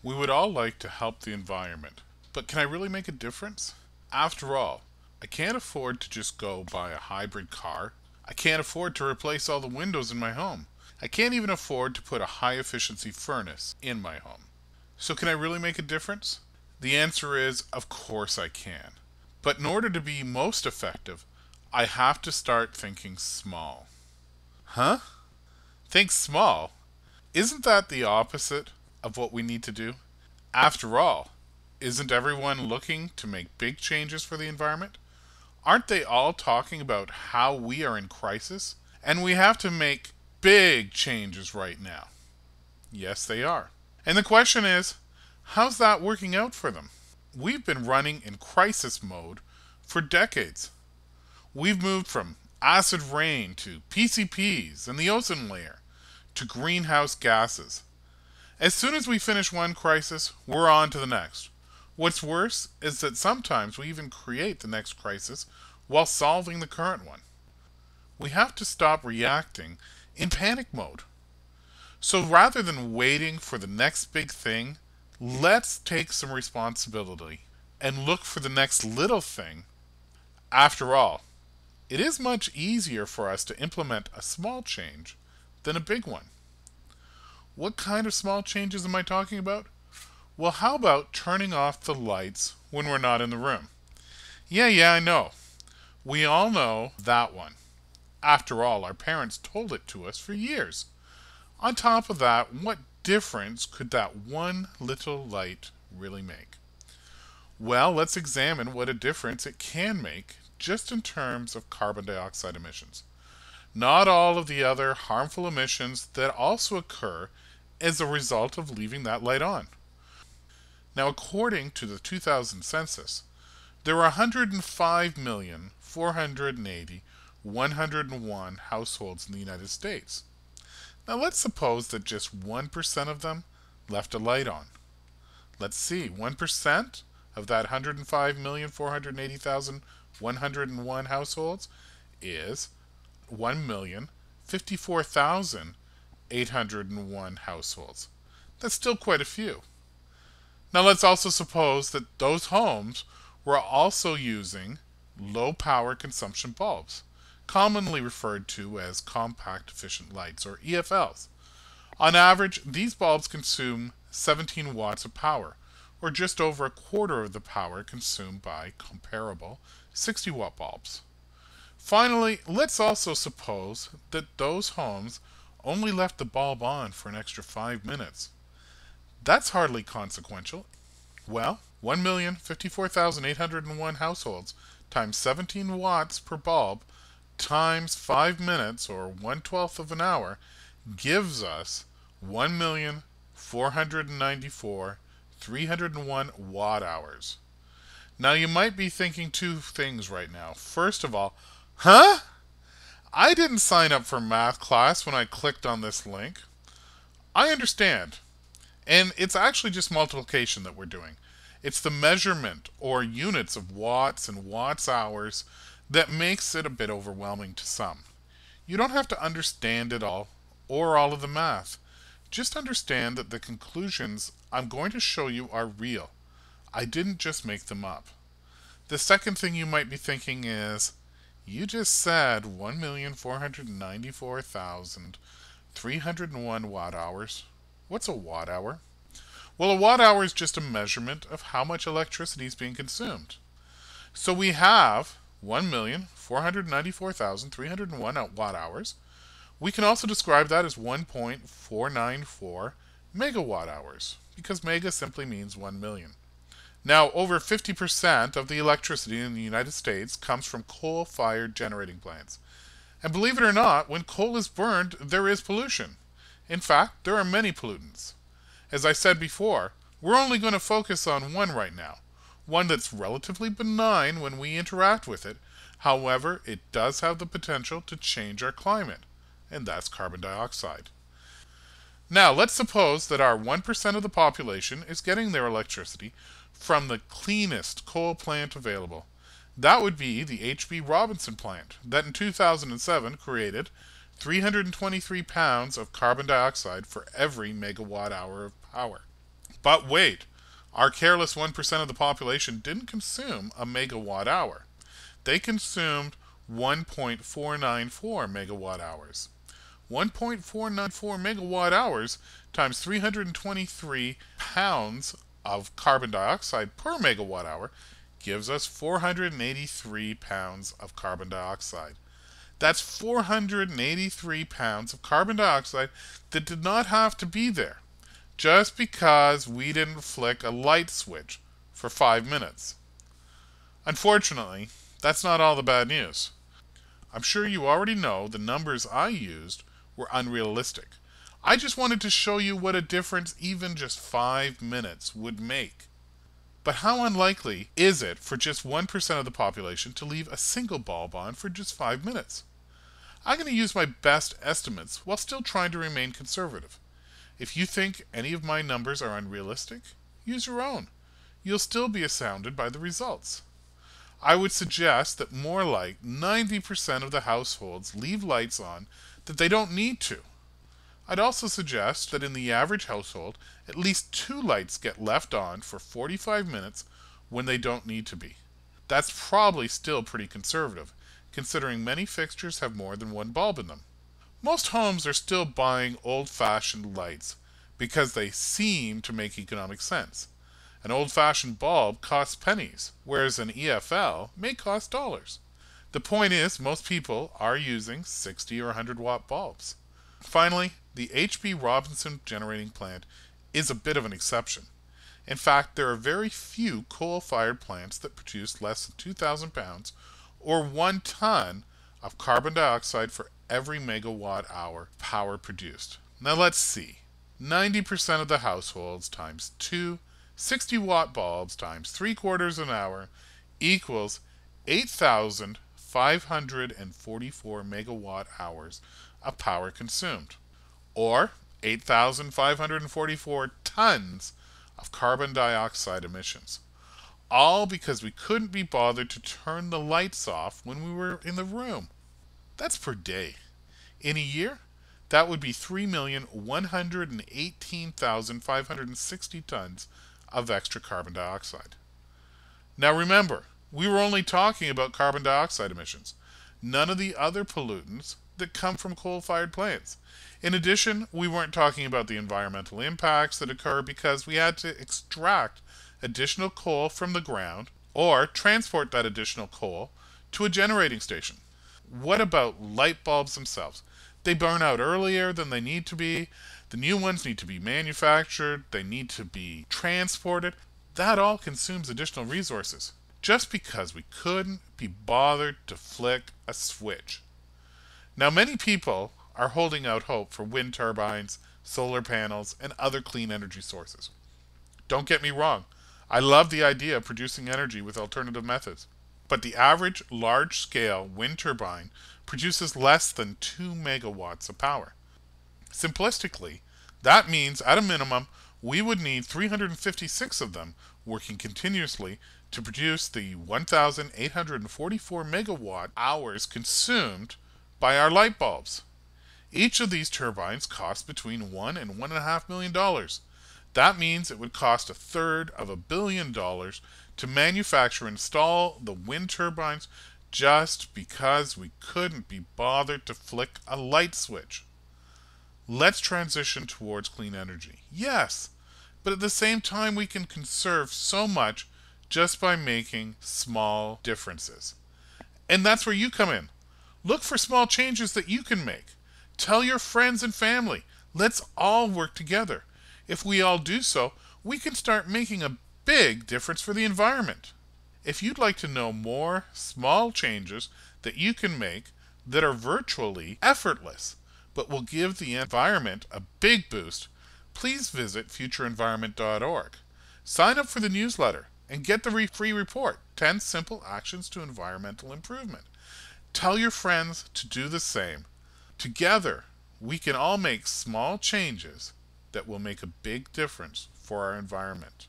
We would all like to help the environment, but can I really make a difference? After all, I can't afford to just go buy a hybrid car. I can't afford to replace all the windows in my home. I can't even afford to put a high efficiency furnace in my home. So, can I really make a difference? The answer is, of course I can. But in order to be most effective, I have to start thinking small. Huh? Think small? Isn't that the opposite of what we need to do? After all, isn't everyone looking to make big changes for the environment? Aren't they all talking about how we are in crisis and we have to make big changes right now? Yes, they are. And the question is, how's that working out for them? We've been running in crisis mode for decades. We've moved from acid rain to PCPs and the ozone layer to greenhouse gases. As soon as we finish one crisis, we're on to the next. What's worse is that sometimes we even create the next crisis while solving the current one. We have to stop reacting in panic mode. So rather than waiting for the next big thing, let's take some responsibility and look for the next little thing. After all, it is much easier for us to implement a small change than a big one. What kind of small changes am I talking about? Well, how about turning off the lights when we're not in the room? Yeah, I know. We all know that one. After all, our parents told it to us for years. On top of that, what difference could that one little light really make? Well, let's examine what a difference it can make just in terms of carbon dioxide emissions. Not all of the other harmful emissions that also occur as a result of leaving that light on. Now, according to the 2000 census, there are 105,480,101 households in the United States. Now, let's suppose that just 1% of them left a light on. Let's see, 1% of that 105,480,101 households is 1,054,801 households. That's still quite a few. Now let's also suppose that those homes were also using low power consumption bulbs, commonly referred to as compact efficient lights or EFLs. On average, these bulbs consume 17 watts of power, or just over a quarter of the power consumed by comparable 60-watt bulbs. Finally, let's also suppose that those homes only left the bulb on for an extra 5 minutes. That's hardly consequential. Well, 1,054,801 households times 17 watts per bulb times 5 minutes, or 1/12 of an hour, gives us 1,494,301 watt hours. Now you might be thinking two things right now. First of all, huh? I didn't sign up for math class when I clicked on this link. I understand. And it's actually just multiplication that we're doing. It's the measurement or units of watts and watts hours that makes it a bit overwhelming to some. You don't have to understand it all or all of the math. Just understand that the conclusions I'm going to show you are real. I didn't just make them up. The second thing you might be thinking is, you just said 1,494,301 watt hours. What's a watt hour? Well, a watt hour is just a measurement of how much electricity is being consumed. So we have 1,494,301 watt hours. We can also describe that as 1.494 megawatt hours, because mega simply means 1 million. Now, over 50% of the electricity in the United States comes from coal-fired generating plants. And believe it or not, when coal is burned, there is pollution. In fact, there are many pollutants. As I said before, we're only going to focus on one right now, one that's relatively benign when we interact with it. However, it does have the potential to change our climate, and that's carbon dioxide. Now, let's suppose that our 1% of the population is getting their electricity from the cleanest coal plant available. That would be the H.B. Robinson plant that in 2007 created 323 pounds of carbon dioxide for every megawatt hour of power. But wait, our careless 1% of the population didn't consume a megawatt hour. They consumed 1.494 megawatt hours. 1.494 megawatt hours times 323 pounds of carbon dioxide per megawatt hour gives us 483 pounds of carbon dioxide. That's 483 pounds of carbon dioxide that did not have to be there just because we didn't flick a light switch for 5 minutes. Unfortunately, that's not all the bad news. I'm sure you already know the numbers I used were unrealistic. I just wanted to show you what a difference even just 5 minutes would make. But how unlikely is it for just 1% of the population to leave a single bulb on for just 5 minutes? I'm going to use my best estimates while still trying to remain conservative. If you think any of my numbers are unrealistic, use your own. You'll still be astounded by the results. I would suggest that more like 90% of the households leave lights on that they don't need to. I'd also suggest that in the average household, at least 2 lights get left on for 45 minutes when they don't need to be. That's probably still pretty conservative, considering many fixtures have more than one bulb in them. Most homes are still buying old-fashioned lights because they seem to make economic sense. An old-fashioned bulb costs pennies, whereas an EFL may cost dollars. The point is, most people are using 60 or 100-watt bulbs. Finally, the H.B. Robinson generating plant is a bit of an exception. In fact, there are very few coal-fired plants that produce less than 2,000 pounds or 1 ton of carbon dioxide for every megawatt hour power produced. Now let's see. 90% of the households times 2 60-watt bulbs times 3/4 an hour equals 8,544 megawatt hours of power consumed, or 8,544 tons of carbon dioxide emissions. All because we couldn't be bothered to turn the lights off when we were in the room. That's per day. In a year, that would be 3,118,560 tons of extra carbon dioxide. Now remember, we were only talking about carbon dioxide emissions, none of the other pollutants that come from coal-fired plants. In addition, we weren't talking about the environmental impacts that occur because we had to extract additional coal from the ground or transport that additional coal to a generating station. What about light bulbs themselves? They burn out earlier than they need to be. The new ones need to be manufactured. They need to be transported. That all consumes additional resources just because we couldn't be bothered to flick a switch. Now, many people are holding out hope for wind turbines, solar panels, and other clean energy sources. Don't get me wrong. I love the idea of producing energy with alternative methods. But the average large-scale wind turbine produces less than 2 megawatts of power. Simplistically, that means at a minimum we would need 356 of them working continuously to produce the 1,844 megawatt hours consumed by our light bulbs. Each of these turbines costs between $1 and $1.5 million. That means it would cost $250 million to manufacture and install the wind turbines just because we couldn't be bothered to flick a light switch. Let's transition towards clean energy. Yes, but at the same time we can conserve so much just by making small differences. And that's where you come in. Look for small changes that you can make. Tell your friends and family. Let's all work together. If we all do so, we can start making a big difference for the environment. If you'd like to know more small changes that you can make that are virtually effortless, but will give the environment a big boost, please visit futureenvironment.org. Sign up for the newsletter and get the free report, 10 Simple Actions to Environmental Improvement. Tell your friends to do the same. Together, we can all make small changes that will make a big difference for our environment.